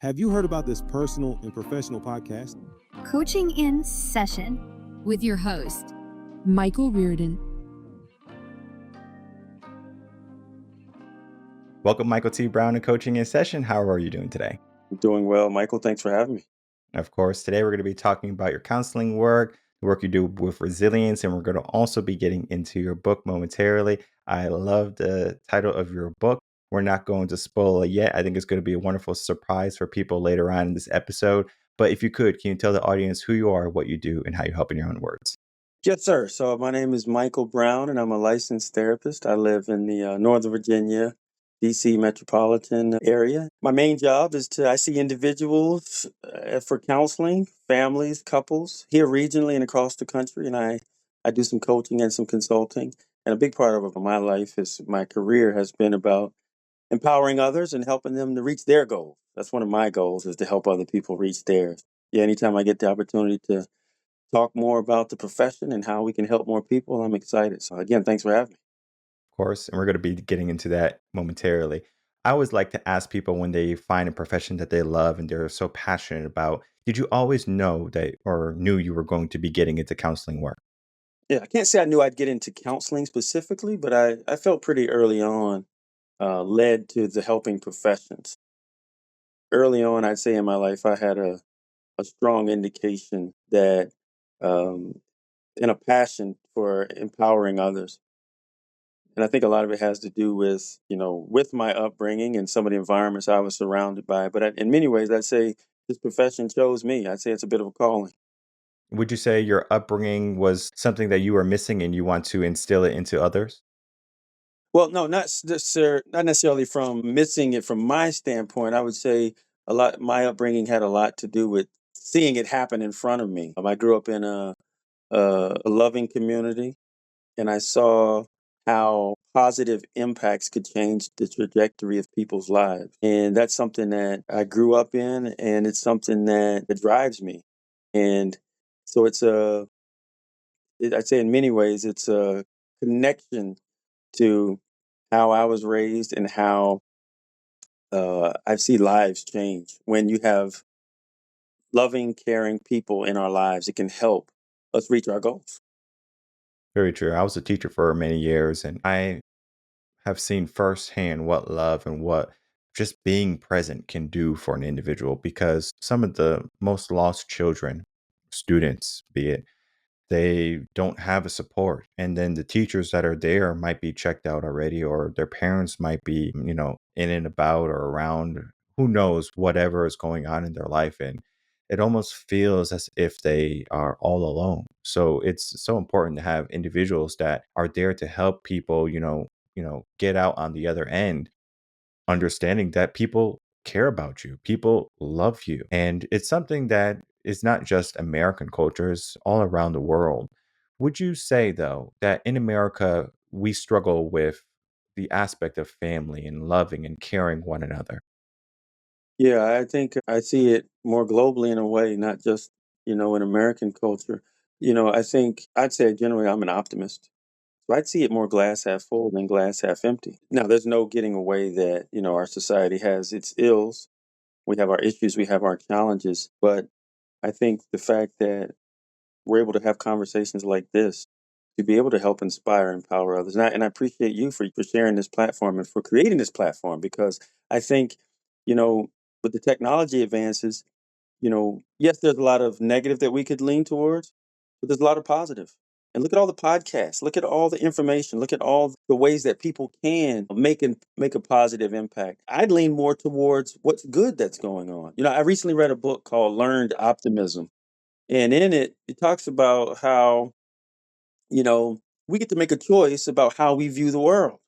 Have you heard about this personal and professional podcast? Coaching in Session with your host, Michael Rearden. Welcome, MichaelTBrown, to Coaching in Session. How are you doing today? Doing well, Michael. Thanks for having me. Of course, today we're going to be talking about your counseling work, the work you do with resilience, and we're going to also be getting into your book momentarily. I love the title of your book. We're not going to spoil it yet. I think it's going to be a wonderful surprise for people later on in this episode. But if you could, can you tell the audience who you are, what you do, and how you help in your own words? Yes, sir. So my name is Michael Brown, and I'm a licensed therapist. I live in the Northern Virginia, D.C. metropolitan area. My main job is I see individuals for counseling, families, couples, here regionally and across the country. And I do some coaching and some consulting. And a big part of my life my career has been about empowering others and helping them to reach their goals. That's one of my goals, is to help other people reach theirs. Yeah, anytime I get the opportunity to talk more about the profession and how we can help more people, I'm excited. So again, thanks for having me. Of course, and we're going to be getting into that momentarily. I always like to ask people when they find a profession that they love and they're so passionate about, did you always know that or knew you were going to be getting into counseling work? Yeah, I can't say I knew I'd get into counseling specifically, but I felt pretty early on led to the helping professions. Early on, I'd say in my life, I had a strong indication that um, and a passion for empowering others. And I think a lot of it has to do with, with my upbringing and some of the environments I was surrounded by. But in many ways, I'd say this profession chose me. I'd say it's a bit of a calling. Would you say your upbringing was something that you were missing and you want to instill it into others? Well, no, not necessarily from missing it from my standpoint. I would say my upbringing had a lot to do with seeing it happen in front of me. I grew up in a loving community, and I saw how positive impacts could change the trajectory of people's lives. And that's something that I grew up in, and it's something that drives me. And so I'd say in many ways, it's a connection to how I was raised and how I see lives change. When you have loving, caring people in our lives, it can help us reach our goals. Very true. I was a teacher for many years and I have seen firsthand what love and what just being present can do for an individual because some of the most lost children, students, be it, they don't have a support. And then the teachers that are there might be checked out already, or their parents might be, in and about or around, who knows, whatever is going on in their life. And it almost feels as if they are all alone. So it's so important to have individuals that are there to help people, get out on the other end, understanding that people care about you, people love you. And it's something that is not just American culture, it's all around the world. Would you say, though, that in America, we struggle with the aspect of family and loving and caring one another? Yeah, I think I see it more globally in a way, not just, in American culture. I think I'd say generally I'm an optimist. So I'd see it more glass half full than glass half empty. Now, there's no getting away that, our society has its ills. We have our issues, we have our challenges. But I think the fact that we're able to have conversations like this to be able to help inspire and empower others. And I appreciate you for sharing this platform and for creating this platform, because I think, you know, with the technology advances, yes, there's a lot of negative that we could lean towards, but there's a lot of positive. And look at all the podcasts, look at all the information, look at all the ways that people can make a positive impact. I'd lean more towards what's good that's going on. I recently read a book called Learned Optimism. And in it, it talks about how, you know, we get to make a choice about how we view the world.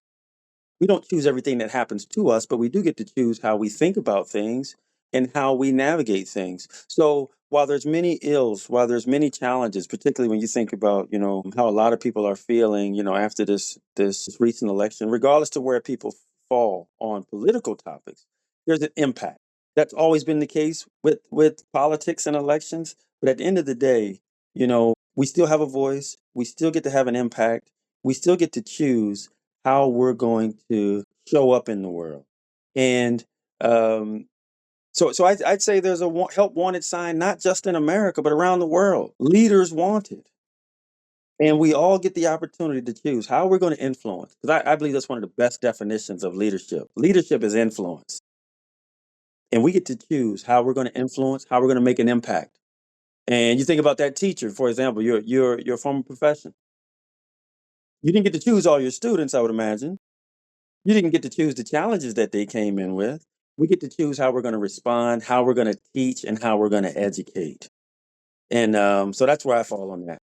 We don't choose everything that happens to us, but we do get to choose how we think about things and how we navigate things. So while there's many ills, while there's many challenges, particularly when you think about, how a lot of people are feeling, after this recent election, regardless to where people fall on political topics, there's an impact. That's always been the case with politics and elections. But at the end of the day, we still have a voice. We still get to have an impact. We still get to choose how we're going to show up in the world. And um, I'd say there's a help wanted sign, not just in America, but around the world. Leaders wanted. And we all get the opportunity to choose how we're going to influence. Because I believe that's one of the best definitions of leadership. Leadership is influence. And we get to choose how we're going to influence, how we're going to make an impact. And you think about that teacher, for example, your former profession. You didn't get to choose all your students, I would imagine. You didn't get to choose the challenges that they came in with. We get to choose how we're going to respond, how we're going to teach, and how we're going to educate. And so that's where I fall on that.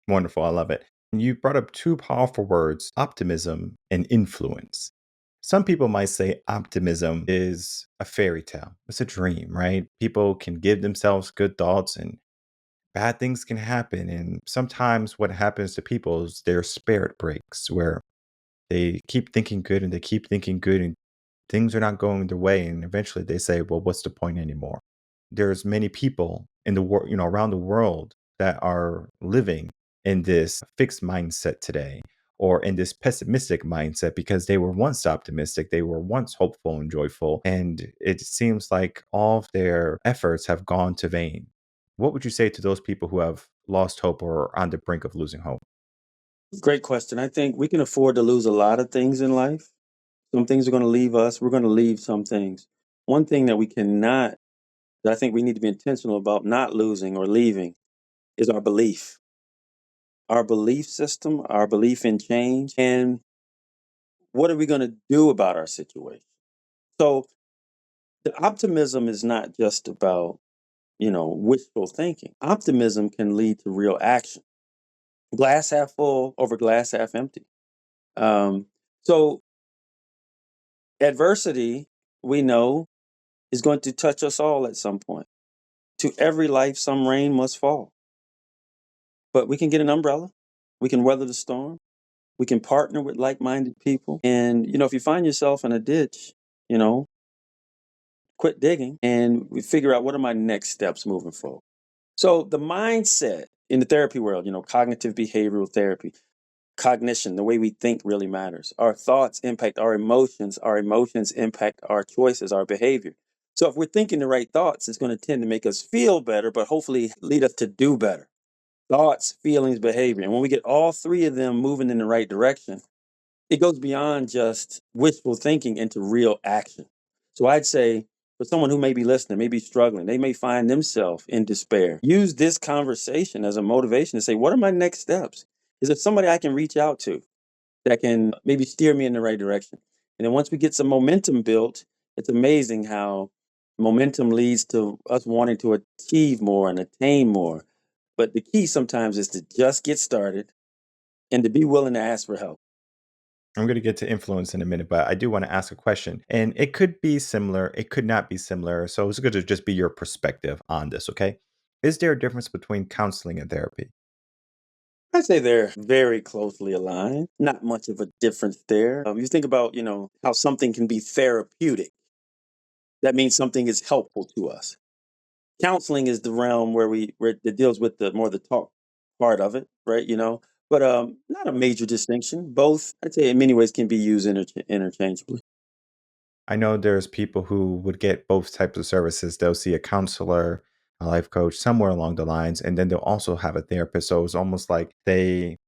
Wonderful. I love it. You brought up two powerful words, optimism and influence. Some people might say optimism is a fairy tale. It's a dream, right? People can give themselves good thoughts and bad things can happen. And sometimes what happens to people is their spirit breaks, where they keep thinking good and they keep thinking good and things are not going their way. And eventually they say, well, what's the point anymore? There's many people in the world, around the world that are living in this fixed mindset today or in this pessimistic mindset because they were once optimistic, they were once hopeful and joyful, and it seems like all of their efforts have gone to vain. What would you say to those people who have lost hope or are on the brink of losing hope? Great question. I think we can afford to lose a lot of things in life. Some things are going to leave us. We're going to leave some things. One thing that we cannot, that I think we need to be intentional about not losing or leaving is our belief. Our belief system, our belief in change, and what are we going to do about our situation? So the optimism is not just about, wishful thinking. Optimism can lead to real action. Glass half full over glass half empty. Um, so adversity, we know, is going to touch us all at some point. To every life, some rain must fall. But we can get an umbrella. We can weather the storm. We can partner with like-minded people. And, if you find yourself in a ditch, you know, quit digging and we figure out what are my next steps moving forward. So the mindset in the therapy world, cognitive behavioral therapy, cognition, the way we think really matters. Our thoughts impact our emotions impact our choices, our behavior. So if we're thinking the right thoughts, it's going to tend to make us feel better, but hopefully lead us to do better. Thoughts, feelings, behavior. And when we get all three of them moving in the right direction, it goes beyond just wishful thinking into real action. So I'd say for someone who may be listening, may be struggling, they may find themselves in despair. Use this conversation as a motivation to say, what are my next steps? Is there somebody I can reach out to that can maybe steer me in the right direction? And then once we get some momentum built, it's amazing how momentum leads to us wanting to achieve more and attain more. But the key sometimes is to just get started and to be willing to ask for help. I'm going to get to influence in a minute, but I do want to ask a question. And it could be similar, it could not be similar. So it's good to just be your perspective on this, okay? Is there a difference between counseling and therapy? I'd say they're very closely aligned. Not much of a difference there. You think about, how something can be therapeutic. That means something is helpful to us. Counseling is the realm where it deals with the more the talk part of it, right? But not a major distinction. Both, I'd say, in many ways, can be used interchangeably. I know there's people who would get both types of services. They'll see a counselor, a life coach, somewhere along the lines, and then they'll also have a therapist. So it's almost like they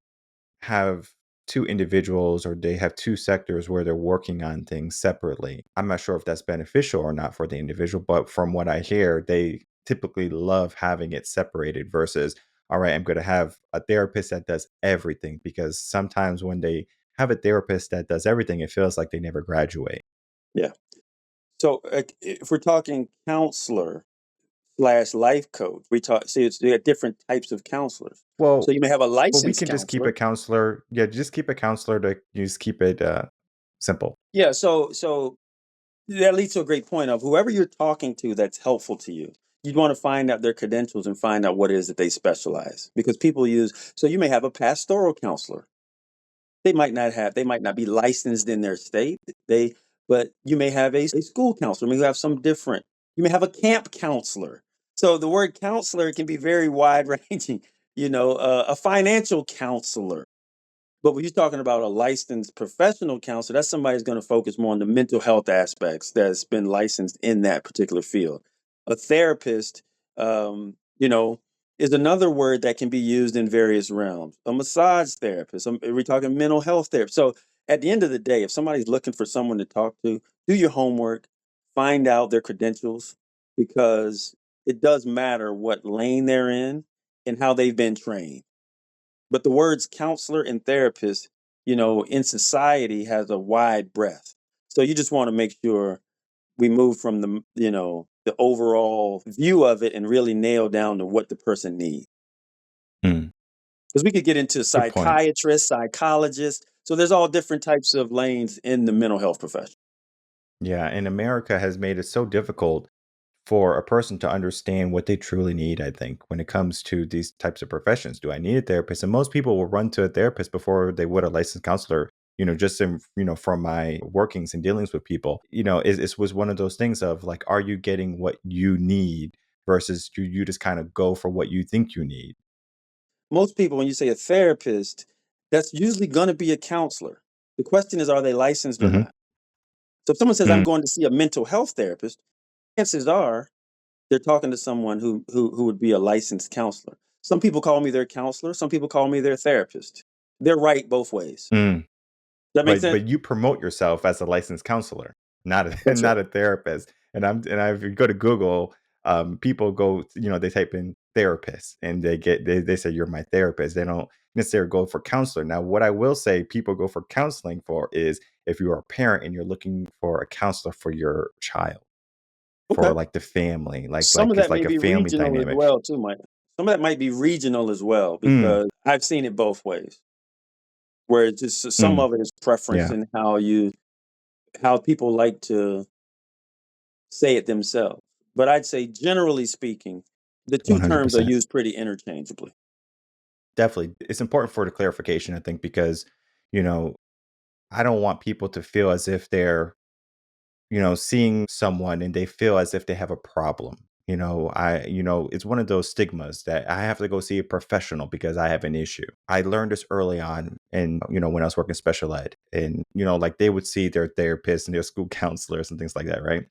have two individuals or they have two sectors where they're working on things separately. I'm not sure if that's beneficial or not for the individual, but from what I hear, they typically love having it separated versus, all right, I'm going to have a therapist that does everything because sometimes when they have a therapist that does everything, it feels like they never graduate. Yeah. So if we're talking counselor slash life coach, we talk. See, there are different types of counselors. So Well, you may have a well, we licensed can just keep a counselor. counselor. Yeah, just keep a counselor to just keep it simple. Yeah. So that leads to a great point of whoever you're talking to that's helpful to you. You'd want to find out their credentials and find out what it is that they specialize. Because people use, so you may have a pastoral counselor. They might not be licensed in their state. But you may have a school counselor. You have some different, you may have a camp counselor. So the word counselor can be very wide ranging, a financial counselor. But when you're talking about a licensed professional counselor, that's somebody who's going to focus more on the mental health aspects that's been licensed in that particular field. A therapist, you know, is another word that can be used in various realms. A massage therapist, we're talking mental health therapist. So at the end of the day, if somebody's looking for someone to talk to, do your homework, find out their credentials, because it does matter what lane they're in and how they've been trained. But the words counselor and therapist, in society has a wide breadth. So you just want to make sure we move from the overall view of it and really nail down to what the person needs. Mm, Because we could get into good point. psychiatrists, psychologists. So there's all different types of lanes in the mental health profession. Yeah, and America has made it so difficult for a person to understand what they truly need, I think, when it comes to these types of professions. Do I need a therapist? And most people will run to a therapist before they would a licensed counselor. Just from my workings and dealings with people, it was one of those things of like, are you getting what you need versus you just kind of go for what you think you need? Most people, when you say a therapist, that's usually going to be a counselor. The question is, are they licensed or Hmm. not? So if someone says, I'm going to see a mental health therapist, chances are they're talking to someone who would be a licensed counselor. Some people call me their counselor. Some people call me their therapist. They're right both ways. Mm. Does that make sense? But you promote yourself as a licensed counselor, not a That's right. not a therapist. If you go to Google, people go, they type in therapist and they say you're my therapist. They don't necessarily go for counselor. Now, what I will say people go for counseling for is if you are a parent and you're looking for a counselor for your child, for Okay. like the family, Some of it's that may like a be family regional as dynamic. well, too, Mike. Some of that might be regional as well, Mm, because I've seen it both ways, where it's just some mm, of it is preference yeah, in how people like to say it themselves. But I'd say, generally speaking, the two terms are 100%. used pretty interchangeably. Definitely. It's important for the clarification, I think, because, you know, I don't want people to feel as if they're, seeing someone and they feel as if they have a problem. It's one of those stigmas that I have to go see a professional because I have an issue. I learned this early on and, when I was working special ed and, like they would see their therapist and their school counselors and things like that, right?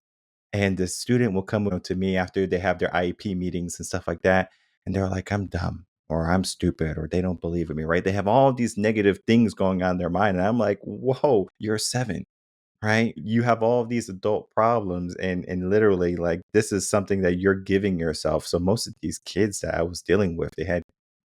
And the student will come to me after they have their IEP meetings and stuff like that. And they're like, I'm dumb or I'm stupid or they don't believe in me, right? They have all these negative things going on in their mind. And I'm like, whoa, you're 7, right? You have all of these adult problems and literally like this is something that you're giving yourself. So most of these kids that I was dealing with, they had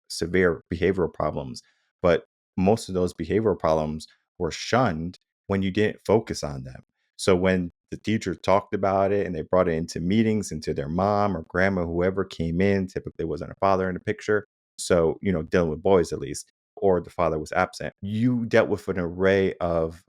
severe behavioral problems, but most of those behavioral problems were shunned when you didn't focus on them. So when the teacher talked about it and they brought it into meetings, into their mom or grandma, whoever came in, typically wasn't a father in the picture. So, dealing with boys at least, or the father was absent, you dealt with an array of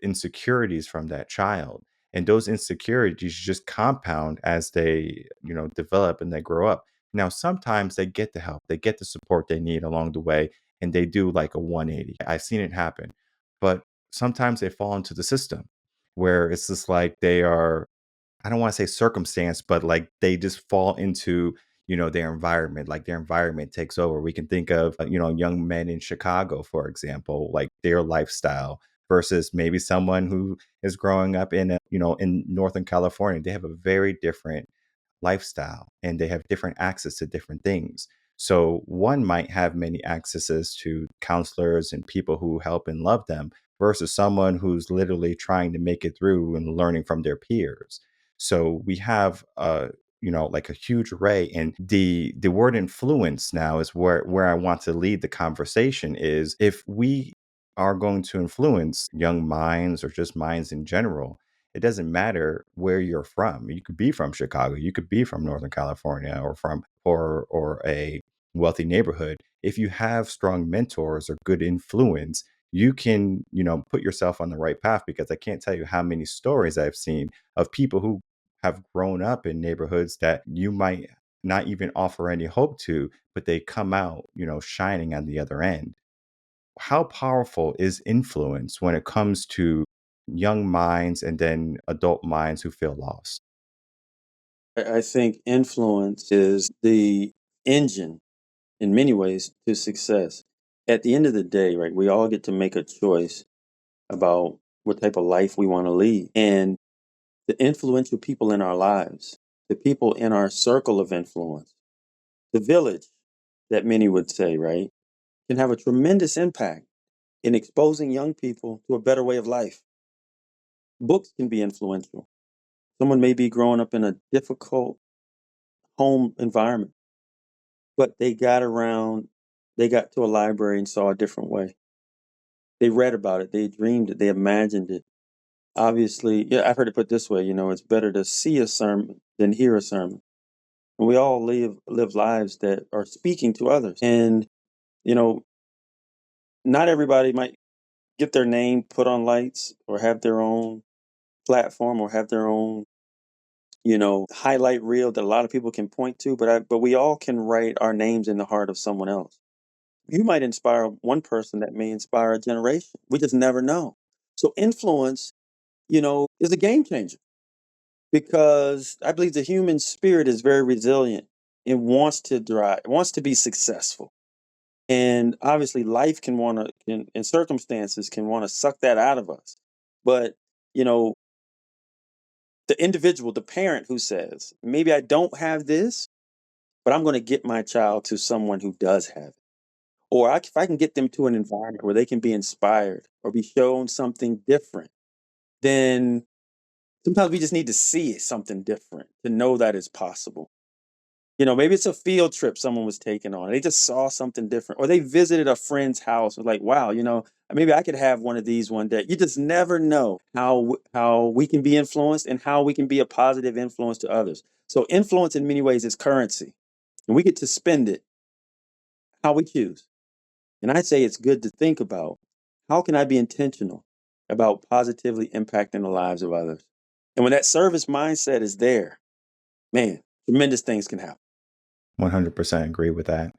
insecurities from that child. And those insecurities just compound as they, develop and they grow up. Now, sometimes they get the help, they get the support they need along the way, and they do like a 180. I've seen it happen. But sometimes they fall into the system where it's just like they are, I don't want to say circumstance, but like they just fall into, their environment, like their environment takes over. We can think of, young men in Chicago, for example, like their lifestyle versus maybe someone who is growing up in Northern California. They have a very different lifestyle and they have different access to different things. So one might have many accesses to counselors and people who help and love them versus someone who's literally trying to make it through and learning from their peers. So we have like a huge array, and the word influence now is where I want to lead the conversation is if we are going to influence young minds or just minds in general, it doesn't matter where you're from. You could be from Chicago, you could be from Northern California or from or a wealthy neighborhood. If you have strong mentors or good influence, you can, put yourself on the right path because I can't tell you how many stories I've seen of people who have grown up in neighborhoods that you might not even offer any hope to, but they come out, shining on the other end. How powerful is influence when it comes to young minds and then adult minds who feel lost? I think influence is the engine in many ways to success. at the end of the day, right, we all get to make a choice about what type of life we want to lead. And the influential people in our lives, the people in our circle of influence, the village that many would say, right, can have a tremendous impact in exposing young people to a better way of life. Books can be influential. Someone may be growing up in a difficult home environment, but they got to a library and saw a different way. They read about it, they dreamed it, they imagined it. Obviously, yeah, I've heard it put this way, it's better to see a sermon than hear a sermon. And we all live lives that are speaking to others. And, you know, not everybody might get their name put on lights or have their own platform or have their own, highlight reel that a lot of people can point to, but we all can write our names in the heart of someone else. You might inspire one person that may inspire a generation. We just never know. So influence, is a game changer because I believe the human spirit is very resilient. It wants to drive, it wants to be successful. And obviously life and circumstances can want to suck that out of us. But, you know, the individual, the parent who says, maybe I don't have this, but I'm going to get my child to someone who does have it. Or if I can get them to an environment where they can be inspired or be shown something different, then sometimes we just need to see something different to know that it's possible. Maybe it's a field trip someone was taking on. They just saw something different, or they visited a friend's house. And like, wow, maybe I could have one of these one day. You just never know how we can be influenced and how we can be a positive influence to others. So influence in many ways is currency, and we get to spend it how we choose. And I say it's good to think about how can I be intentional about positively impacting the lives of others. And when that service mindset is there, man, tremendous things can happen. 100% agree with that.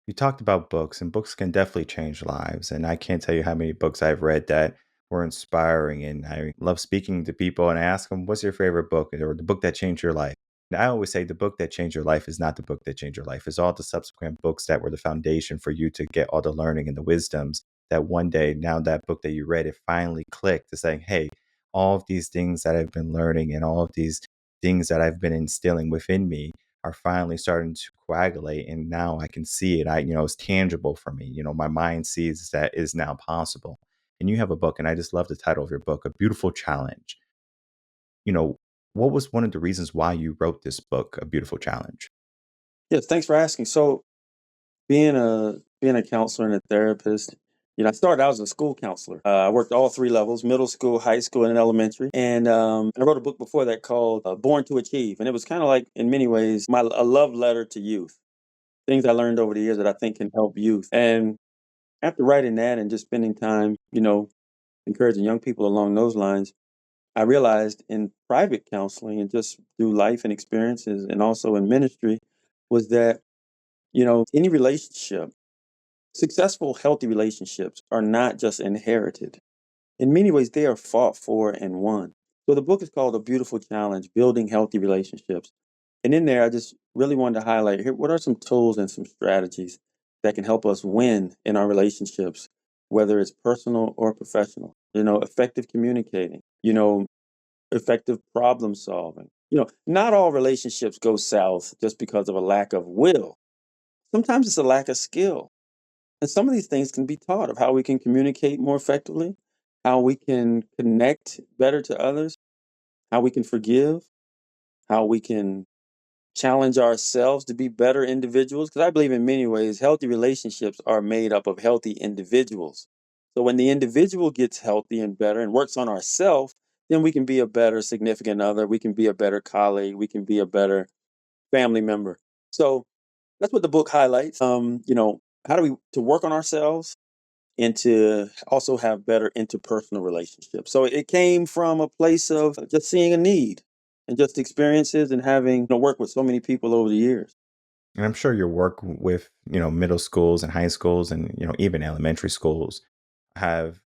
You talked about books, and books can definitely change lives. And I can't tell you how many books I've read that were inspiring. And I love speaking to people and I ask them, what's your favorite book or the book that changed your life? And I always say the book that changed your life is not the book that changed your life. It's all the subsequent books that were the foundation for you to get all the learning and the wisdoms that one day, now that book that you read, it finally clicked to saying, hey, all of these things that I've been learning and all of these things that I've been instilling within me are finally starting to coagulate, and now I can see it. It's tangible for me. My mind sees that is now possible. And you have a book, and I just love the title of your book, A Beautiful Challenge. you know what was one of the reasons why you wrote this book, A Beautiful Challenge? Yes, thanks for asking. So being a counselor and a therapist, I started out as a school counselor. I worked all three levels: middle school, high school, and elementary. And I wrote a book before that called Born to Achieve, and it was kind of like, in many ways, a love letter to youth. Things I learned over the years that I think can help youth. And after writing that and just spending time, encouraging young people along those lines, I realized in private counseling and just through life and experiences, and also in ministry, was that any relationship, successful, healthy relationships are not just inherited. In many ways, they are fought for and won. So the book is called A Beautiful Challenge, Building Healthy Relationships. And in there, I just really wanted to highlight here, what are some tools and some strategies that can help us win in our relationships, whether it's personal or professional. Effective communicating, effective problem solving. Not all relationships go south just because of a lack of will. Sometimes it's a lack of skill. And some of these things can be taught, of how we can communicate more effectively, how we can connect better to others, how we can forgive, how we can challenge ourselves to be better individuals. Because I believe in many ways, healthy relationships are made up of healthy individuals. So when the individual gets healthy and better and works on ourselves, then we can be a better significant other. We can be a better colleague. We can be a better family member. So that's what the book highlights. How do we to work on ourselves and to also have better interpersonal relationships. So it came from a place of just seeing a need and just experiences and having worked with so many people over the years. And I'm sure your work with, middle schools and high schools and, even elementary schools have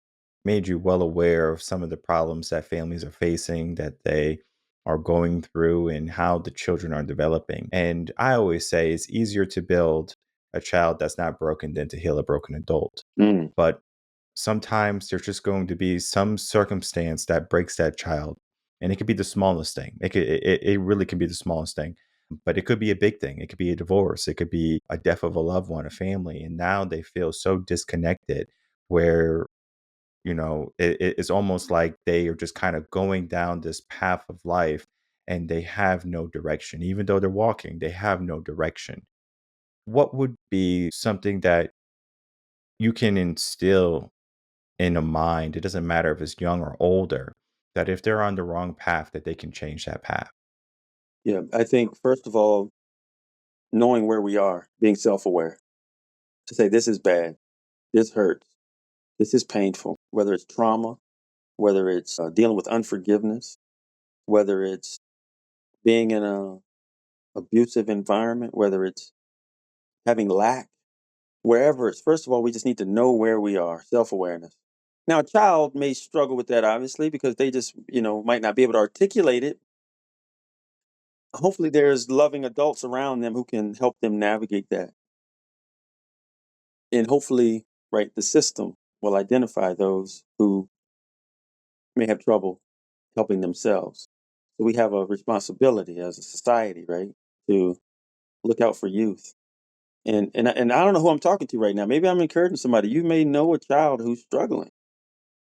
made you well aware of some of the problems that families are facing, that they are going through, and how the children are developing. And I always say it's easier to build a child that's not broken than to heal a broken adult. Mm. But sometimes there's just going to be some circumstance that breaks that child. And it could be the smallest thing. It really can be the smallest thing. But it could be a big thing. It could be a divorce. It could be a death of a loved one, a family. And now they feel so disconnected where, it's almost like they are just kind of going down this path of life and they have no direction. Even though they're walking, they have no direction. What would be something that you can instill in a mind? It doesn't matter if it's young or older, that if they're on the wrong path, that they can change that path. Yeah, I think, first of all, knowing where we are, being self-aware, to say this is bad, this hurts, this is painful, whether it's trauma, whether it's dealing with unforgiveness, whether it's being in a abusive environment, whether it's having lack, wherever it's, first of all, we just need to know where we are, self-awareness. Now, a child may struggle with that, obviously, because they just, might not be able to articulate it. Hopefully there's loving adults around them who can help them navigate that. And hopefully, right, the system will identify those who may have trouble helping themselves. So we have a responsibility as a society, right, to look out for youth. And I don't know who I'm talking to right now. Maybe I'm encouraging somebody. You may know a child who's struggling.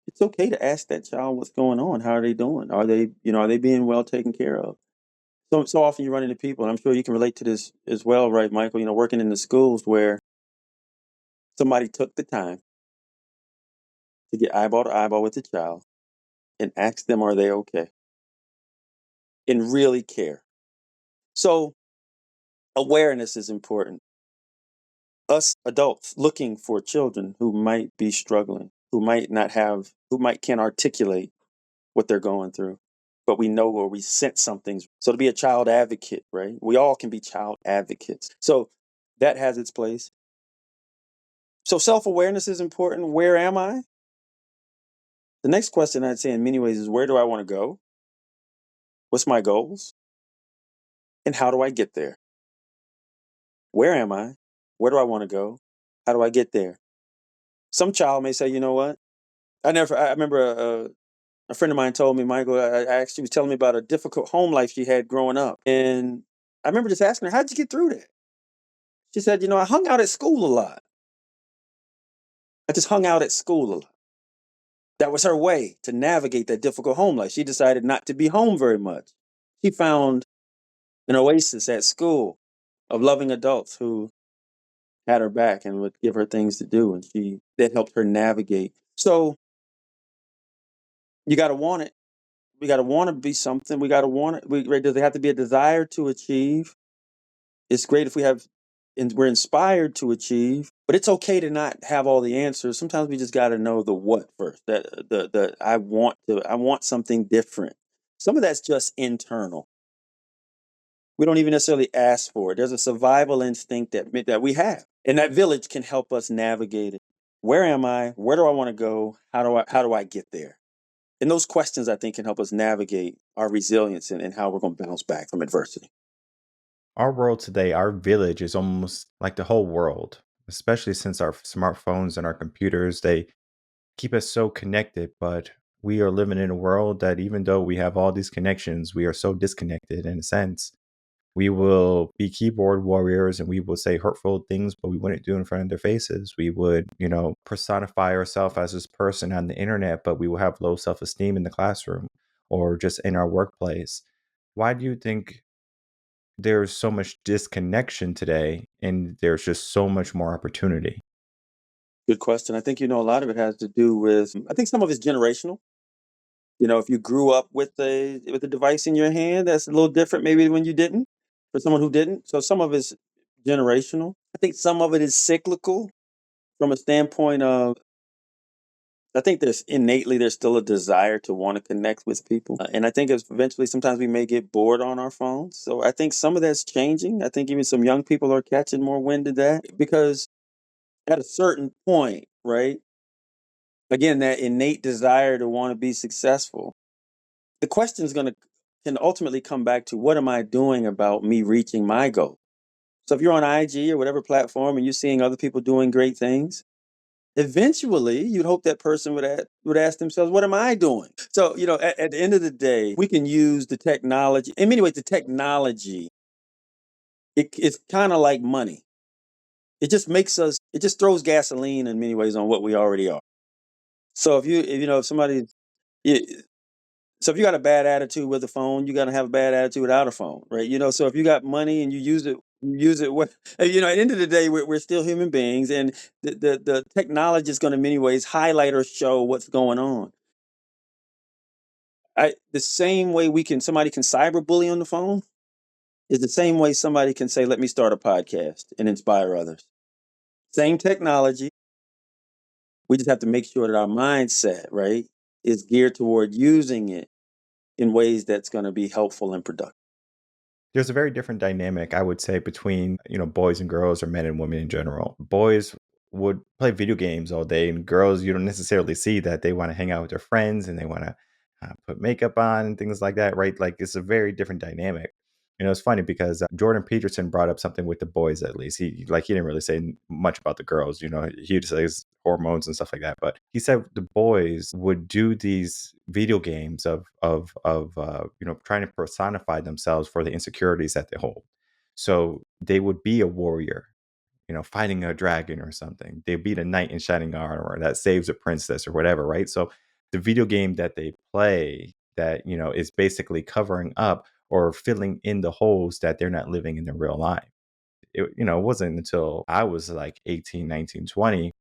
It's okay to ask that child what's going on. How are they doing? Are they being well taken care of? So often you run into people, and I'm sure you can relate to this as well, right, Michael? Working in the schools where somebody took the time to get eyeball to eyeball with the child and ask them, are they okay? And really care. So awareness is important. Us adults looking for children who might be struggling, who might can't articulate what they're going through, but we know or we sense something. So to be a child advocate, right? We all can be child advocates. So that has its place. So self-awareness is important. Where am I? The next question I'd say in many ways is, where do I want to go? What's my goals? And how do I get there? Where am I? Where do I want to go? How do I get there? Some child may say, you know what? I remember a friend of mine told me, Michael, I actually was telling me about a difficult home life she had growing up. And I remember just asking her, how'd you get through that? She said, I hung out at school a lot. I just hung out at school a lot. That was her way to navigate that difficult home life. She decided not to be home very much. She found an oasis at school of loving adults who had her back and would give her things to do. And that helped her navigate. So you got to want it. We got to want to be something. We got to want it. Does there have to be a desire to achieve? It's great if we're inspired to achieve, but it's okay to not have all the answers. Sometimes we just got to know the what first. That I want something different. Some of that's just internal. We don't even necessarily ask for it. There's a survival instinct that we have, and that village can help us navigate it. Where am I? Where do I want to go? How do I get there? And those questions, I think, can help us navigate our resilience and how we're going to bounce back from adversity. Our world today, our village is almost like the whole world, especially since our smartphones and our computers, they keep us so connected. But we are living in a world that even though we have all these connections, we are so disconnected in a sense. We will be keyboard warriors and we will say hurtful things, but we wouldn't do it in front of their faces. We would, personify ourselves as this person on the internet, but we will have low self-esteem in the classroom or just in our workplace. Why do you think there's so much disconnection today and there's just so much more opportunity? Good question. I think, a lot of it has to do with, I think some of it's generational. If you grew up with a device in your hand, that's a little different maybe when you didn't, for someone who didn't. So some of it's generational. I think some of it is cyclical from a standpoint of, I think there's still a desire to want to connect with people. And I think eventually sometimes we may get bored on our phones. So I think some of that's changing. I think even some young people are catching more wind of that because at a certain point, right? Again, that innate desire to want to be successful. The question can ultimately come back to, what am I doing about me reaching my goal? So if you're on IG or whatever platform and you're seeing other people doing great things, eventually you'd hope that person would ask themselves, what am I doing? So, at the end of the day, we can use the technology. In many ways, the technology, it's kind of like money. It just throws gasoline in many ways on what we already are. So if somebody, yeah, so if you got a bad attitude with a phone, you're gonna have a bad attitude without a phone, right? So if you got money and you use it. At the end of the day, we're still human beings, and the technology is going to, in many ways, highlight or show what's going on. The same way somebody can cyberbully on the phone is the same way somebody can say, "Let me start a podcast and inspire others." Same technology. We just have to make sure that our mindset, right, is geared toward using it in ways that's going to be helpful and productive. There's a very different dynamic, I would say, between, boys and girls or men and women in general. Boys would play video games all day, and girls, you don't necessarily see that they want to hang out with their friends and they want to put makeup on and things like that, right? Like it's a very different dynamic. It's funny because Jordan Peterson brought up something with the boys. At least he didn't really say much about the girls. He would say his hormones and stuff like that. But he said the boys would do these video games of trying to personify themselves for the insecurities that they hold. So they would be a warrior, fighting a dragon or something. They beat a knight in shining armor that saves a princess or whatever, right? So the video game that they play that, is basically covering up or filling in the holes that they're not living in their real life. It wasn't until I was like 18, 19, 20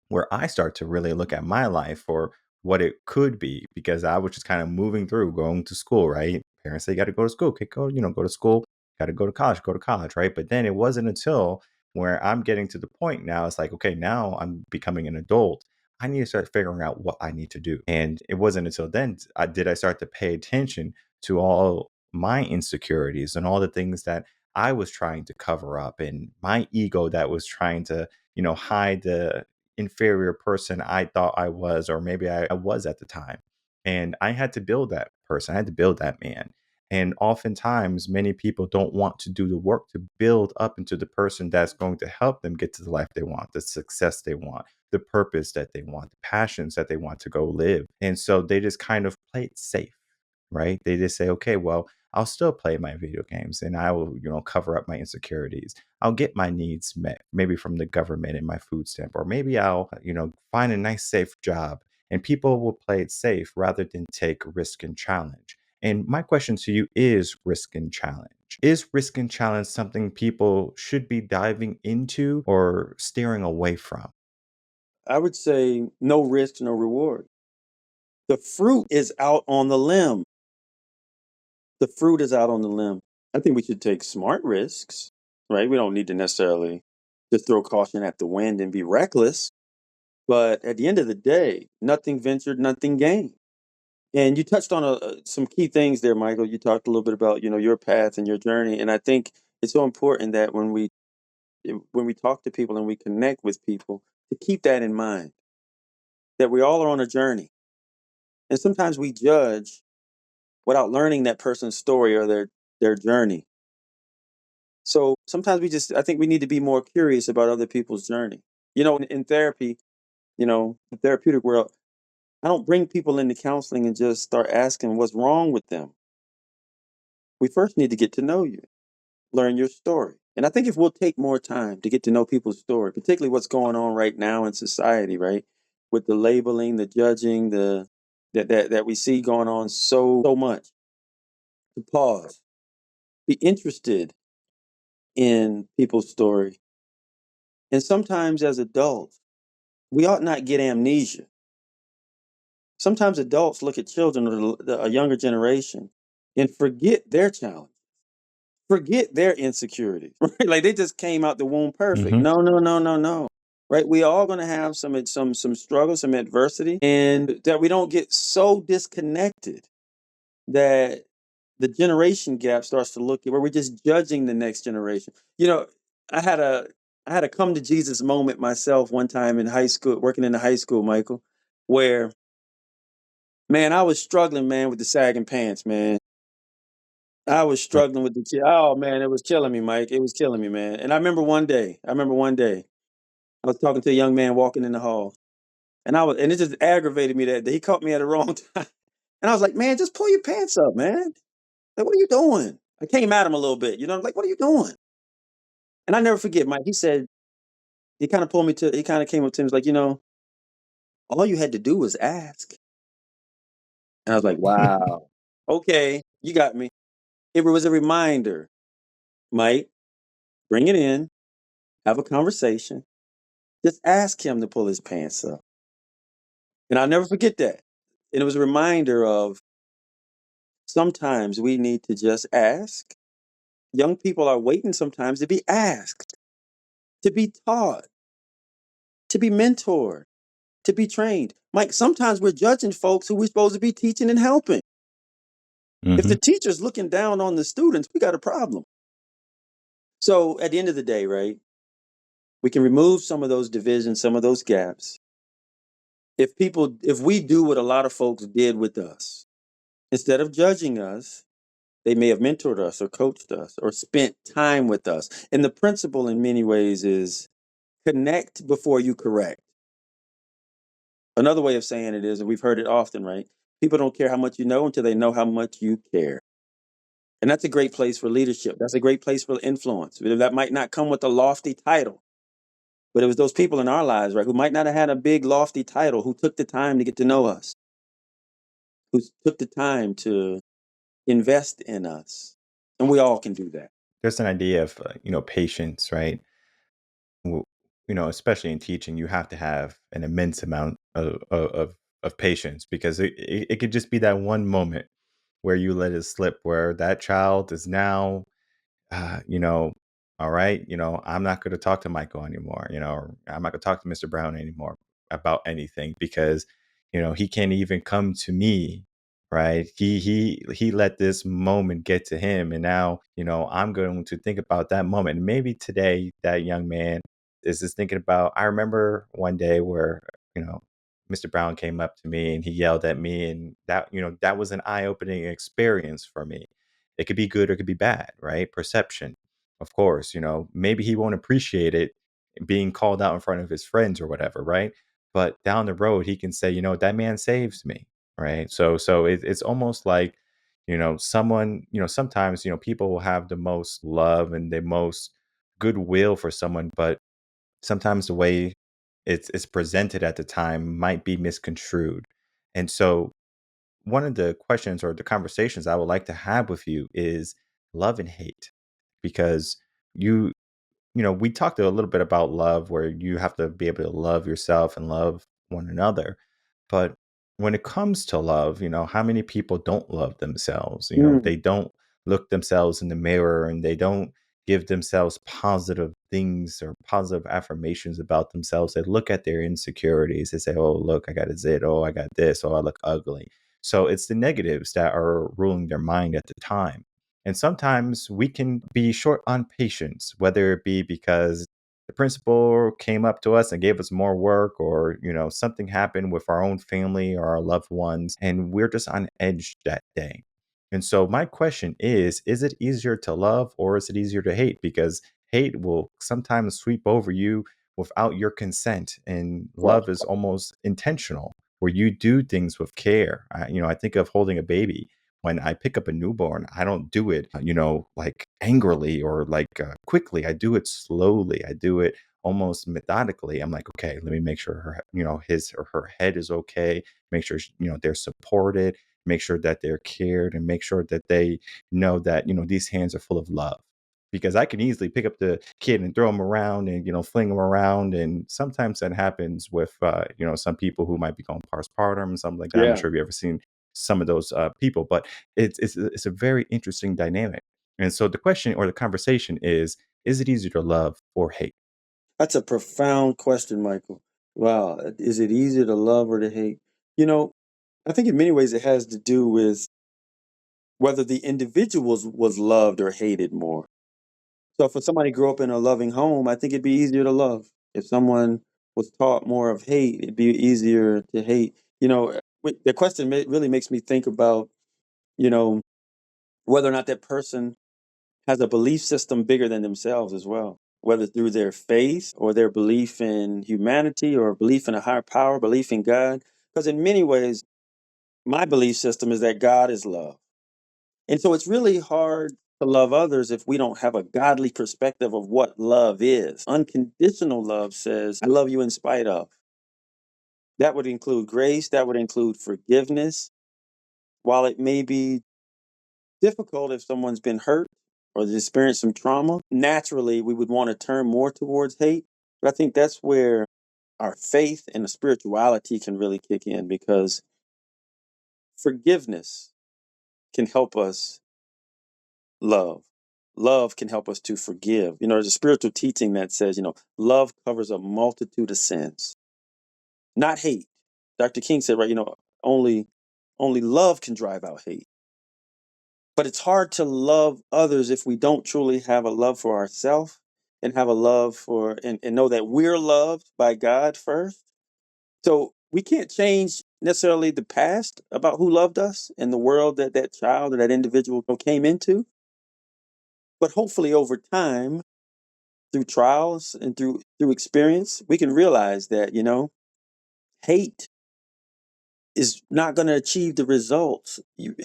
where I start to really look at my life for what it could be, because I was just kind of moving through going to school, right? Parents say you got to go to school, okay, go to school, got to go to college, right? But then it wasn't until where I'm getting to the point now, it's like, okay, now I'm becoming an adult. I need to start figuring out what I need to do. And it wasn't until then I start to pay attention to all my insecurities and all the things that I was trying to cover up, and my ego that was trying to, hide the inferior person I thought I was, or maybe I was at the time. And I had to build that person. I had to build that man. And oftentimes, many people don't want to do the work to build up into the person that's going to help them get to the life they want, the success they want, the purpose that they want, the passions that they want to go live. And so they just kind of play it safe, right? They just say, okay, well, I'll still play my video games and I will, cover up my insecurities. I'll get my needs met, maybe from the government and my food stamp, or maybe I'll, find a nice, safe job. And people will play it safe rather than take risk and challenge. And my question to you is risk and challenge. Is risk and challenge something people should be diving into or steering away from? I would say no risk, no reward. The fruit is out on the limb. The fruit is out on the limb. I think we should take smart risks, right? We don't need to necessarily just throw caution at the wind and be reckless. But at the end of the day, nothing ventured, nothing gained. And you touched on some key things there, Michael. You talked a little bit about, your path and your journey. And I think it's so important that when we talk to people and we connect with people, to keep that in mind, that we all are on a journey. And sometimes we judge without learning that person's story or their journey. So sometimes I think we need to be more curious about other people's journey. In therapy, the therapeutic world, I don't bring people into counseling and just start asking what's wrong with them. We first need to get to know you, learn your story. And I think if we'll take more time to get to know people's story, particularly what's going on right now in society, right? With the labeling, the judging, that we see going on so much. To pause, be interested in people's story. And sometimes as adults, we ought not get amnesia. Sometimes adults look at children or a younger generation and forget their challenge, forget their insecurities, right? Like they just came out the womb perfect. Hmm. No, no, no, no, no. Right? We all going to have some struggles, some adversity, and that we don't get so disconnected that the generation gap starts to look at where we're just judging the next generation. I had a I had a come to Jesus moment myself one time in high school, working in the high school, Michael, where man, I was struggling, man, with the sagging pants, man. I was Right. struggling with the kid. Oh man, it was killing me, Mike. It was killing me, man. And I remember one day. I was talking to a young man walking in the hall, and it just aggravated me that day. He caught me at the wrong time, and I was like, "Man, just pull your pants up, man. Like, what are you doing?" I came at him a little bit, like, "What are you doing?" And I never forget, Mike. He said he kind of pulled me to. He kind of came up to me, was like, all you had to do was ask. And I was like, "Wow, okay, you got me." It was a reminder, Mike. Bring it in, have a conversation. Just ask him to pull his pants up. And I'll never forget that. And it was a reminder of sometimes we need to just ask. Young people are waiting sometimes to be asked, to be taught, to be mentored, to be trained. Mike, sometimes we're judging folks who we're supposed to be teaching and helping. If Hmm. the teacher's looking down on the students, we got a problem. So at the end of the day, right, we can remove some of those divisions, some of those gaps. If we do what a lot of folks did with us, instead of judging us, they may have mentored us or coached us or spent time with us. And the principle in many ways is connect before you correct. Another way of saying it is, and we've heard it often, right? People don't care how much you know until they know how much you care. And that's a great place for leadership. That's a great place for influence. That might not come with a lofty title, but it was those people in our lives, right, who might not have had a big lofty title, who took the time to get to know us, who took the time to invest in us. And we all can do that. There's an idea of patience, right? w- especially in teaching, you have to have an immense amount of patience because it could just be that one moment where you let it slip, where that child is now you know, all right, I'm not going to talk to Michael anymore, or I'm not going to talk to Mr. Brown anymore about anything because, he can't even come to me, right? He let this moment get to him, and now, I'm going to think about that moment. And maybe today that young man is just thinking about. I remember one day where, you know, Mr. Brown came up to me and he yelled at me, and that was an eye-opening experience for me. It could be good or it could be bad, right? Perception. Of course, maybe he won't appreciate it being called out in front of his friends or whatever, right? But down the road, he can say, that man saves me, right? So it's almost like, someone, sometimes, people will have the most love and the most goodwill for someone, but sometimes the way it's presented at the time might be misconstrued. And so one of the questions or the conversations I would like to have with you is love and hate, because you we talked a little bit about love, where you have to be able to love yourself and love one another. But when it comes to love, how many people don't love themselves? Mm, They don't look themselves in the mirror and they don't give themselves positive things or positive affirmations about themselves. They look at their insecurities. They say, oh, look, I got a zit. Oh, I got this. Oh, I look ugly. So it's the negatives that are ruling their mind at the time. And sometimes we can be short on patience, whether it be because the principal came up to us and gave us more work, or, something happened with our own family or our loved ones, and we're just on edge that day. And so my question is it easier to love or is it easier to hate? Because hate will sometimes sweep over you without your consent, and right. love is almost intentional, where you do things with care. I think of holding a baby. When I pick up a newborn, I don't do it, like angrily or like quickly. I do it slowly. I do it almost methodically. I'm like, okay, let me make sure his or her head is okay. Make sure, they're supported. Make sure that they're cared, and make sure that they know that, these hands are full of love. Because I can easily pick up the kid and throw him around and, fling him around. And sometimes that happens with, some people who might be going postpartum and something like that. I'm not Yeah. sure if you ever seen some of those people, but it's a very interesting dynamic. And so the question or the conversation is it easier to love or hate? That's a profound question, Michael. Wow. Is it easier to love or to hate? You know, I think in many ways it has to do with whether the individuals was loved or hated more. So if somebody grew up in a loving home, I think it'd be easier to love. If someone was taught more of hate, it'd be easier to hate. The question really makes me think about, you know, whether or not that person has a belief system bigger than themselves as well, whether through their faith or their belief in humanity or belief in a higher power, belief in God. Because in many ways, my belief system is that God is love. And so it's really hard to love others if we don't have a godly perspective of what love is. Unconditional love says, I love you in spite of. That would include grace, that would include forgiveness. While it may be difficult if someone's been hurt or has experienced some trauma, naturally we would want to turn more towards hate. But I think that's where our faith and the spirituality can really kick in, because forgiveness can help us love. Love can help us to forgive. There's a spiritual teaching that says, love covers a multitude of sins, not hate. Dr. King said, right, only love can drive out hate. But it's hard to love others if we don't truly have a love for ourselves and have a love for, and know that we're loved by God first. So we can't change necessarily the past about who loved us and the world that that child or that individual came into. But hopefully over time, through trials and through experience, we can realize that, hate is not going to achieve the results.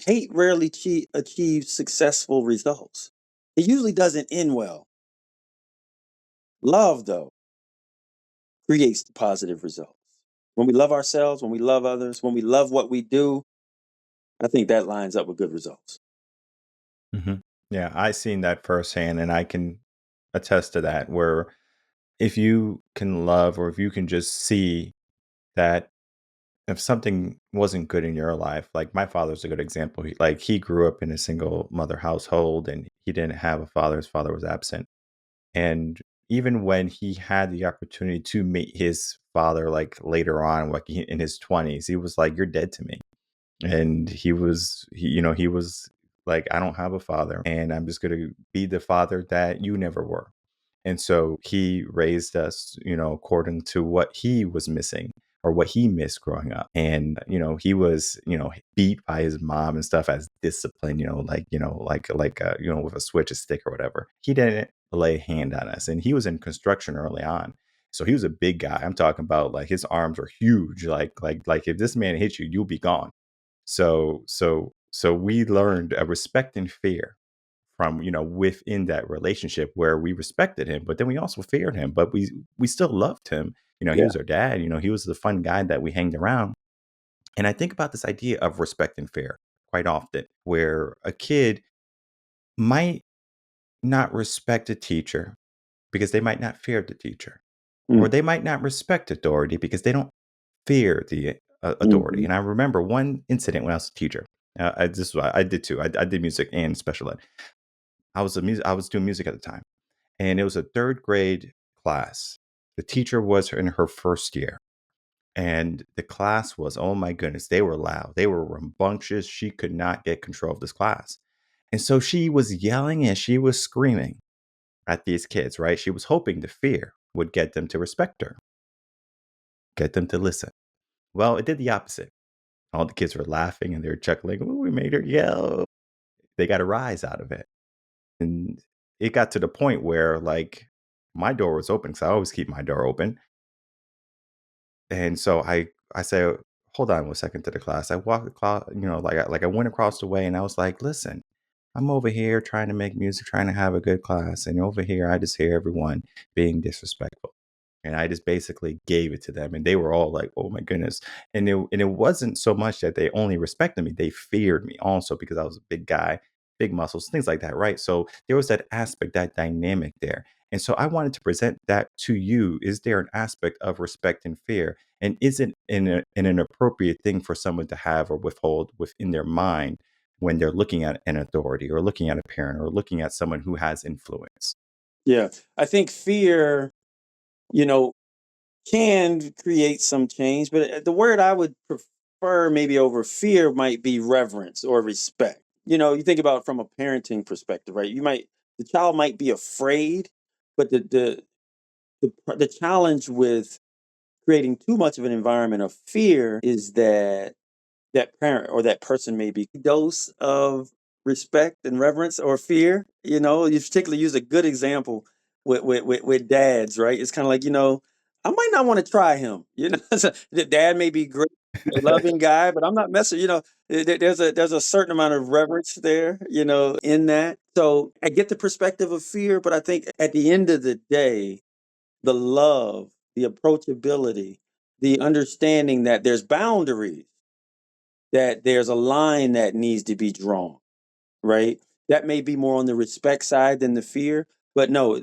Hate rarely achieves successful results. It usually doesn't end well. Love, though, creates the positive results. When we love ourselves, when we love others, when we love what we do, I think that lines up with good results. Mhm. Yeah, I seen that firsthand, and I can attest to that. Where if you can love, or if you can just see that if something wasn't good in your life, like my father's a good example. He grew up in a single mother household, and he didn't have a father. His father was absent, and even when he had the opportunity to meet his father, like later on, like in his 20s, he was like, "You're dead to me." And he was like, I don't have a father, and I'm just going to be the father that you never were. And so he raised us, according to what he was missing or what he missed growing up. And he was beat by his mom and stuff as discipline, with a switch, a stick, or whatever. He didn't lay a hand on us, and he was in construction early on. So he was a big guy. I'm talking about, like, his arms were huge. Like if this man hits you, you'll be gone. So we learned a respect and fear from, within that relationship, where we respected him, but then we also feared him, but we still loved him. He Yeah. was our dad. He was the fun guy that we hanged around. And I think about this idea of respect and fear quite often, where a kid might not respect a teacher because they might not fear the teacher, or Mm. they might not respect authority because they don't fear the authority. Mhm. And I remember one incident when I was a teacher. This is what I did too. I did music and special ed. I was doing music at the time, and it was a third grade class. The teacher was in her first year, and the class was, oh my goodness, they were loud, they were rambunctious. She could not get control of this class, and so she was yelling and she was screaming at these kids. Right? She was hoping the fear would get them to respect her, get them to listen. Well, it did the opposite. All the kids were laughing and they were chuckling. "Ooh, we made her yell." They got a rise out of it. And it got to the point where, like, my door was open because I always keep my door open. And so I say, hold on 1 second, to the class. I walked across, like I went across the way, and I was like, listen, I'm over here trying to make music, trying to have a good class. And over here, I just hear everyone being disrespectful. And I just basically gave it to them. And they were all like, oh my goodness. And it wasn't so much that they only respected me, they feared me also, because I was a big guy, big muscles, things like that. Right. So there was that aspect, that dynamic there. And so I wanted to present that to you. Is there an aspect of respect and fear? And is it an appropriate thing for someone to have or withhold within their mind when they're looking at an authority, or looking at a parent, or looking at someone who has influence? Yeah. I think fear, you know, can create some change, but the word I would prefer maybe over fear might be reverence or respect. You think about it from a parenting perspective, right? The child might be afraid, but the challenge with creating too much of an environment of fear is that that parent or that person may be dose of respect and reverence or fear. You particularly use a good example with dads, right? It's kind of like, I might not want to try him. So the dad may be great, a loving guy, but I'm not messing. There's a certain amount of reverence there, in that. So I get the perspective of fear, but I think at the end of the day, the love, the approachability, the understanding that there's boundaries, that there's a line that needs to be drawn, right? That may be more on the respect side than the fear. But no,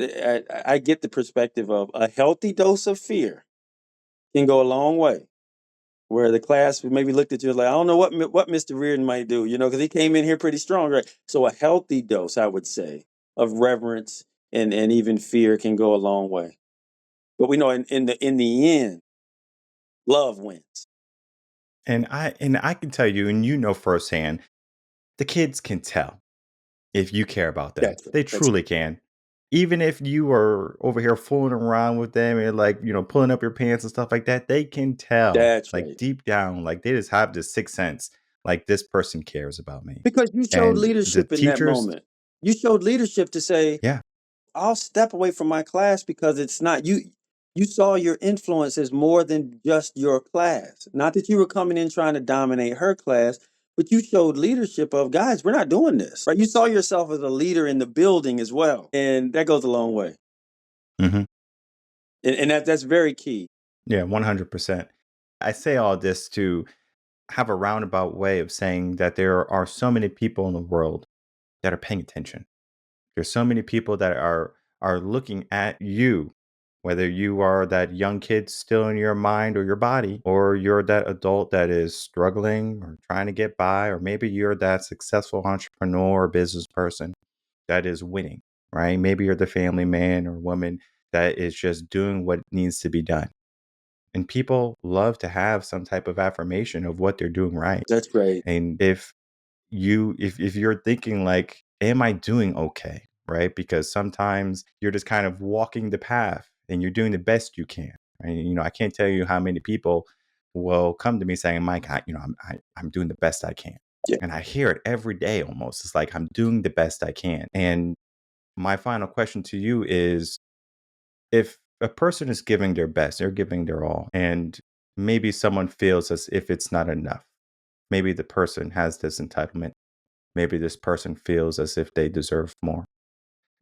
I get the perspective of a healthy dose of fear can go a long way. Where the class maybe looked at you like, I don't know what Mr. Rearden might do, because he came in here pretty strong, right? So a healthy dose, I would say, of reverence and even fear can go a long way. But we know in the end, love wins. And I can tell you, and firsthand, the kids can tell if you care about them. That's right. They truly can. Even if you are over here fooling around with them and like, pulling up your pants and stuff like that, they can tell. That's Like right. deep down, like they just have this sixth sense. Like this person cares about me. Because you showed And the leadership in that teachers, moment. You showed leadership to say, yeah, I'll step away from my class because it's not you. You saw your influence as more than just your class. Not that you were coming in trying to dominate her class, but you showed leadership of, guys, we're not doing this. Right? You saw yourself as a leader in the building as well. And that goes a long way. hmm And that's very key. yeah, 100%. I say all this to have a roundabout way of saying that there are so many people in the world that are paying attention. There's so many people that are looking at you, whether you are that young kid still in your mind or your body, or you're that adult that is struggling or trying to get by, or maybe you're that successful entrepreneur or business person that is winning, right? Maybe you're the family man or woman that is just doing what needs to be done. And people love to have some type of affirmation of what they're doing right. That's right. And if you're thinking like, am I doing okay, right? Because sometimes you're just kind of walking the path and you're doing the best you can. And I can't tell you how many people will come to me saying, Mike, I'm doing the best I can. Yeah. And I hear it every day almost. It's like I'm doing the best I can. And my final question to you is, if a person is giving their best, they're giving their all, and maybe someone feels as if it's not enough. Maybe the person has this entitlement. Maybe this person feels as if they deserve more.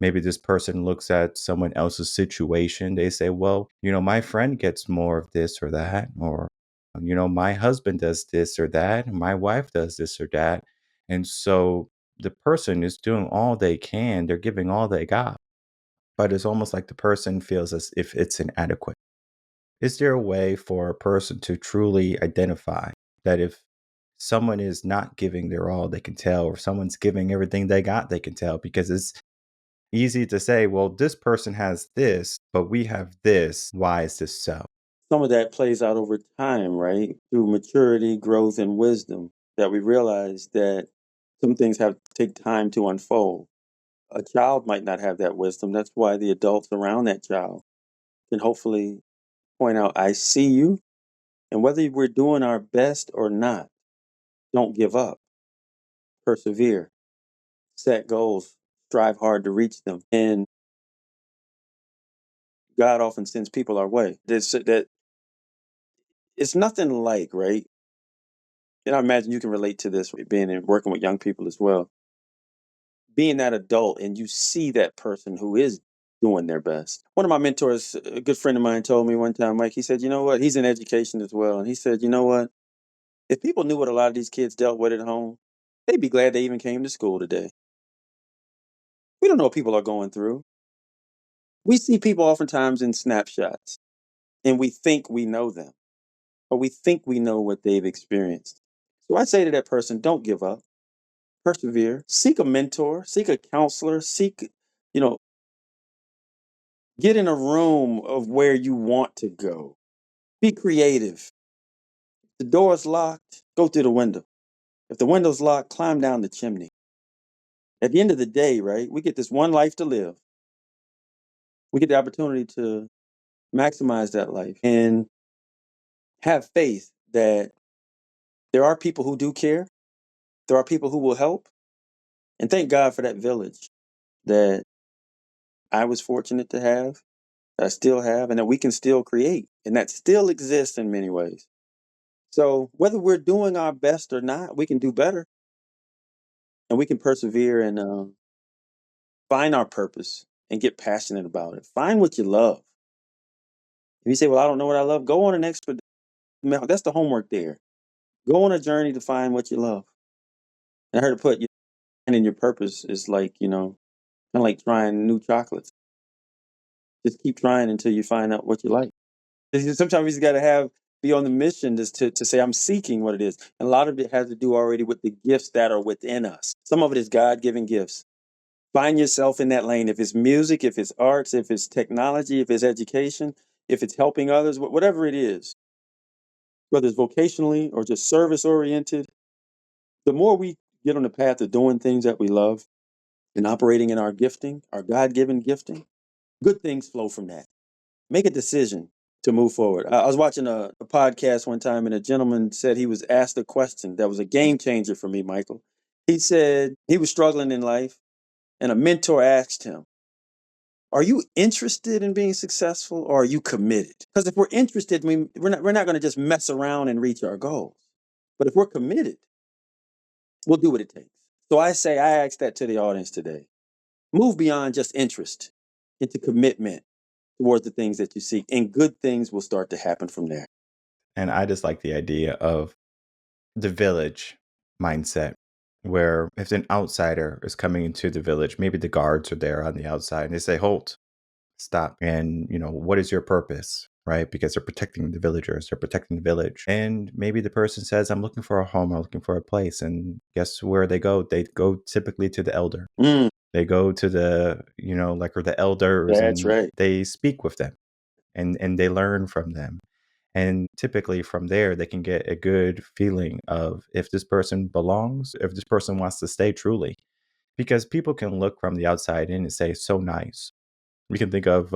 Maybe this person looks at someone else's situation. They say, well, my friend gets more of this or that, or, my husband does this or that, and my wife does this or that. And so the person is doing all they can. They're giving all they got. But it's almost like the person feels as if it's inadequate. Is there a way for a person to truly identify that if someone is not giving their all, they can tell, or if someone's giving everything they got, they can tell? Because it's easy to say, well, this person has this, but we have this. Why is this so? Some of that plays out over time, right? Through maturity, growth, and wisdom, that we realize that some things have to take time to unfold. A child might not have that wisdom. That's why the adults around that child can hopefully point out, I see you. And whether we're doing our best or not, don't give up. Persevere. Set goals. Strive hard to reach them. And God often sends people our way. That it's nothing like, right? And I imagine you can relate to this, being and working with young people as well. Being that adult and you see that person who is doing their best. One of my mentors, a good friend of mine, told me one time, Mike, he said, you know what? He's in education as well. And he said, you know what? If people knew what a lot of these kids dealt with at home, they'd be glad they even came to school today. We don't know what people are going through. We see people oftentimes in snapshots and we think we know them, or we think we know what they've experienced. So I say to that person, don't give up. Persevere. Seek a mentor, seek a counselor, you know, get in a room of where you want to go. Be creative. If the door is locked, go through the window. If the window's locked, climb down the chimney. At the end of the day, right, we get this one life to live. We get the opportunity to maximize that life and have faith that there are people who do care. There are people who will help. And thank God for that village that I was fortunate to have, that I still have, and that we can still create, and that still exists in many ways. So whether we're doing our best or not, we can do better, and we can persevere and find our purpose and get passionate about it. Find what you love. If you say, "Well, I don't know what I love," go on an expedition. That's the homework there. Go on a journey to find what you love. And I heard it put, finding your purpose is like, kind of like trying new chocolates. Just keep trying until you find out what you like. Sometimes you just got to be on the mission just to say, I'm seeking what it is. And a lot of it has to do already with the gifts that are within us. Some of it is God-given gifts. Find yourself in that lane. If it's music, if it's arts, if it's technology, if it's education, if it's helping others, whatever it is, whether it's vocationally or just service oriented, the more we get on the path of doing things that we love and operating in our gifting, our God-given gifting, good things flow from that. Make a decision to move forward. I was watching a podcast one time, and a gentleman said he was asked a question that was a game changer for me, Michael. He said he was struggling in life, and a mentor asked him, "Are you interested in being successful, or are you committed?" Because if we're interested, we're not going to just mess around and reach our goals. But if we're committed, we'll do what it takes. So I ask that to the audience today. Move beyond just interest into commitment towards the things that you seek, and good things will start to happen from there. And I just like the idea of the village mindset, where if an outsider is coming into the village, maybe the guards are there on the outside and they say, "Halt, stop." And, what is your purpose? Right? Because they're protecting the villagers, they're protecting the village. And maybe the person says, "I'm looking for a home, I'm looking for a place." And guess where they go? They go typically to the elder. They go to the, or the elders, That's and right. they speak with them and they learn from them. And typically from there, they can get a good feeling of if this person belongs, if this person wants to stay truly. Because people can look from the outside in and say, "So nice." We can think of,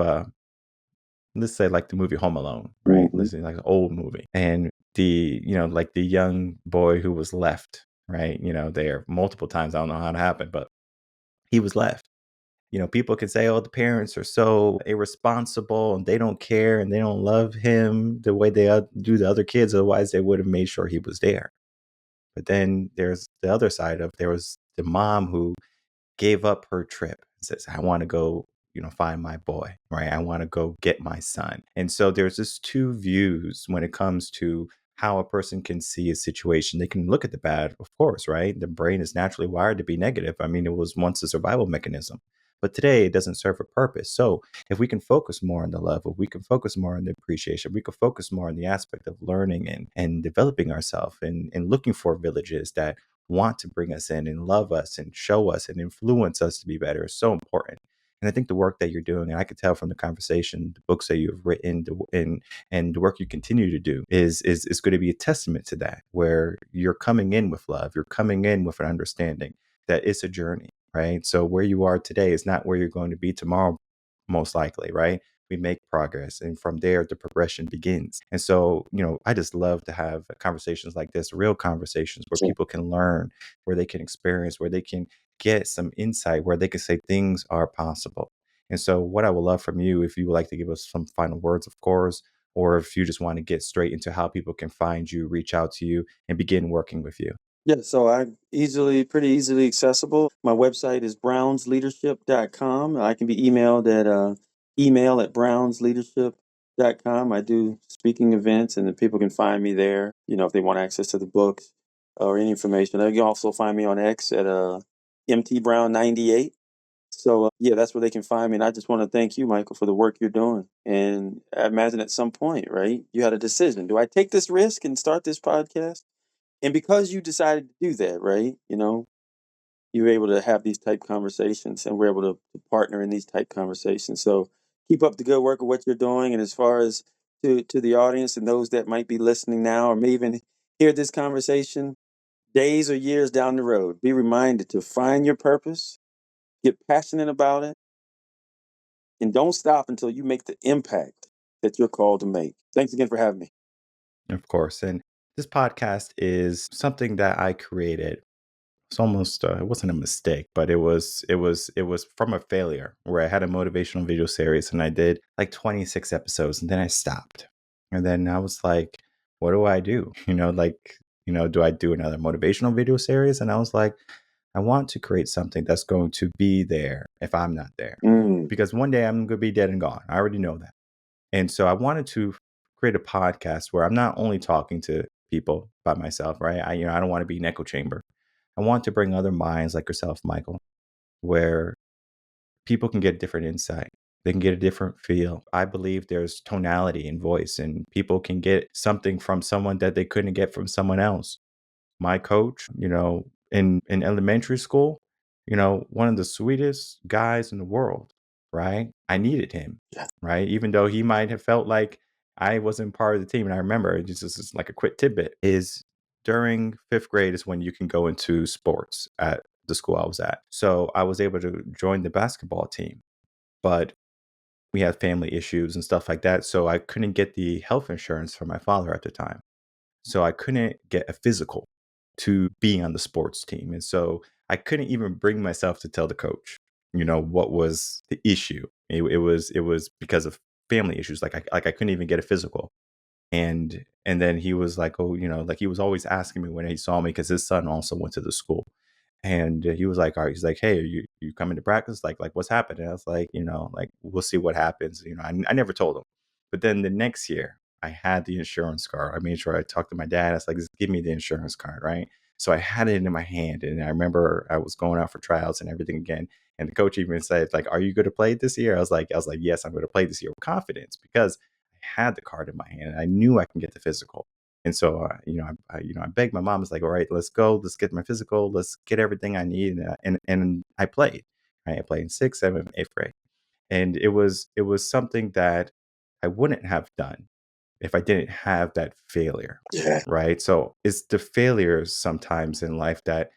let's say, like the movie Home Alone, right? Mhm. Let's say like an old movie. And like the young boy who was left, right? There multiple times. I don't know how it happened, but he was left. People can say, "Oh, the parents are so irresponsible and they don't care and they don't love him the way they do the other kids. Otherwise, they would have made sure he was there." But then there's the other side of there was the mom who gave up her trip and says, "I want to go, find my boy, right? I want to go get my son." And so there's this two views when it comes to how a person can see a situation. They can look at the bad, of course, right? The brain is naturally wired to be negative. I mean, it was once a survival mechanism, but today it doesn't serve a purpose. So if we can focus more on the love, if we can focus more on the appreciation, we can focus more on the aspect of learning and developing ourselves and looking for villages that want to bring us in and love us and show us and influence us to be better is so important. And I think the work that you're doing, and I could tell from the conversation, the books that you've written, and the work you continue to do is going to be a testament to that, where you're coming in with love, you're coming in with an understanding that it's a journey, right? So where you are today is not where you're going to be tomorrow, most likely, right? We make progress, and from there the progression begins. And so, I just love to have conversations like this, real conversations where So, people can learn, where they can experience, where they can get some insight, where they can say things are possible. And so what I would love from you, if you would like to give us some final words, of course, or if you just want to get straight into how people can find you, reach out to you, and begin working with you. yeah, so pretty easily accessible. My website is brownsleadership.com. I can be emailed at email@brownsleadership.com. I do speaking events, and the people can find me there, if they want access to the books or any information. They can also find me on X at MTBrown98. So, yeah, that's where they can find me. And I just want to thank you, Michael, for the work you're doing. And I imagine at some point, right, you had a decision. Do I take this risk and start this podcast? And because you decided to do that, right, you were able to have these type conversations, and we're able to partner in these type conversations. So keep up the good work of what you're doing. And as far as to the audience and those that might be listening now or may even hear this conversation days or years down the road, be reminded to find your purpose, get passionate about it, and don't stop until you make the impact that you're called to make. Thanks again for having me. Of course. And this podcast is something that I created it's almost it wasn't a mistake, but it was from a failure where I had a motivational video series and I did like 26 episodes and then I stopped. And then I was like, what do I do? Do I do another motivational video series? And I was like, I want to create something that's going to be there if I'm not there. Mm. Because one day I'm going to be dead and gone. I already know that. And so I wanted to create a podcast where I'm not only talking to people by myself, right? I don't want to be an echo chamber. I want to bring other minds like yourself, Michael, where people can get different insight. They can get a different feel. I believe there's tonality in voice, and people can get something from someone that they couldn't get from someone else. My coach, in elementary school, one of the sweetest guys in the world, right? I needed him, Yeah. right? Even though he might have felt like I wasn't part of the team. And I remember, just like a quick tidbit, is during 5th grade is when you can go into sports at the school I was at. So I was able to join the basketball team, but we had family issues and stuff like that. So I couldn't get the health insurance for my father at the time. So I couldn't get a physical to be on the sports team. And so I couldn't even bring myself to tell the coach, what was the issue. It was because of family issues. Like I couldn't even get a physical. And then he was like, oh, like he was always asking me when he saw me because his son also went to the school. And he was like, all right, he's like, hey, are you coming to practice? Like what's happening? I was like, like we'll see what happens. I never told him. But then the next year I had the insurance card. I made sure I talked to my dad. I was like, just give me the insurance card, right? So I had it in my hand. And I remember I was going out for tryouts and everything again. And the coach even said, like, are you going to play this year? I was like, yes, I'm going to play this year with confidence because I had the card in my hand and I knew I can get the physical. And so, I begged my mom. I was like, all right, let's go. Let's get my physical. Let's get everything I need. And I played. Right? I played in 6th, 7th, 8th grade. And it was something that I wouldn't have done if I didn't have that failure. Yeah. Right. So it's the failures sometimes in life that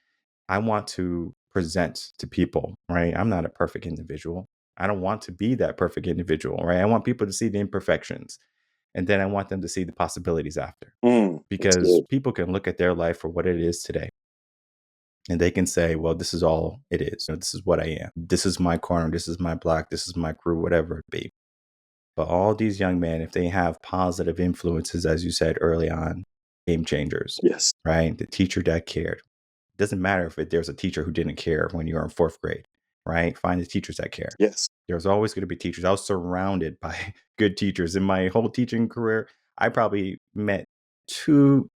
I want to present to people. Right. I'm not a perfect individual. I don't want to be that perfect individual. Right. I want people to see the imperfections. And then I want them to see the possibilities after. That's Because good. people can look at their life for what it is today. And they can say, well, this is all it is. This is what I am. This is my corner. This is my block. This is my crew, whatever it be. But all these young men, if they have positive influences, as you said early on, game changers, Yes. right? The teacher that cared. It doesn't matter if there's a teacher who didn't care when you were in 4th grade, right? Find the teachers that care. Yes. There's always going to be teachers. I was surrounded by good teachers in my whole teaching career. I probably met 2,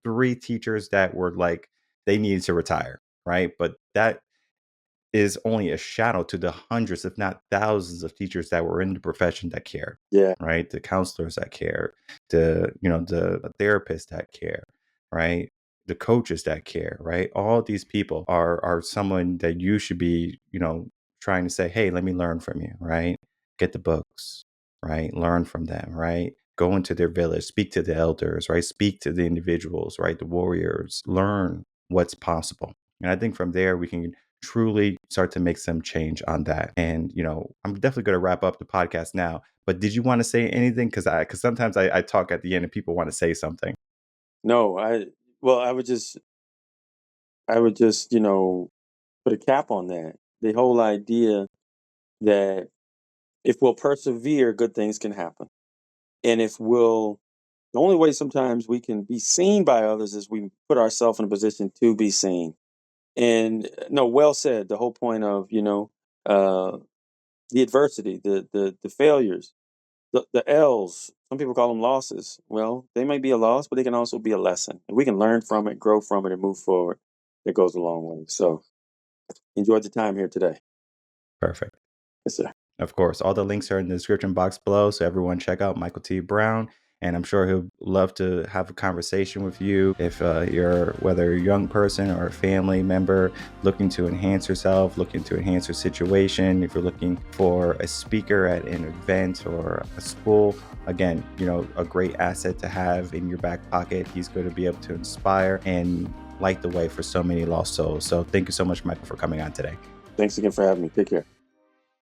3 teachers that were like, they needed to retire, right? But that is only a shadow to the hundreds, if not thousands of teachers that were in the profession that cared, Yeah. right? The counselors that care, the therapists that care, right? The coaches that care, right? All these people are someone that you should be, trying to say, hey, let me learn from you, right? Get the books, right? Learn from them, right? Go into their village, speak to the elders, right? Speak to the individuals, right? The warriors, learn what's possible. And I think from there we can truly start to make some change on that. And, I'm definitely going to wrap up the podcast now. But did you want to say anything? Because sometimes I talk at the end and people want to say something. No, I would just put a cap on that. The whole idea that if we'll persevere, good things can happen. And the only way sometimes we can be seen by others is we put ourselves in a position to be seen. And no, well said. The whole point of, the adversity, the failures, the L's, some people call them losses. Well, they might be a loss, but they can also be a lesson. And we can learn from it, grow from it, and move forward. That goes a long way. So enjoyed the time here today. Perfect. Yes, sir. Of course, all the links are in the description box below. So everyone check out MichaelTBrown. And I'm sure he'll love to have a conversation with you if you're whether a young person or a family member looking to enhance yourself, looking to enhance your situation. If you're looking for a speaker at an event or a school, again, a great asset to have in your back pocket. He's going to be able to inspire and light the way for so many lost souls. So thank you so much, Michael, for coming on today. Thanks again for having me. Take care.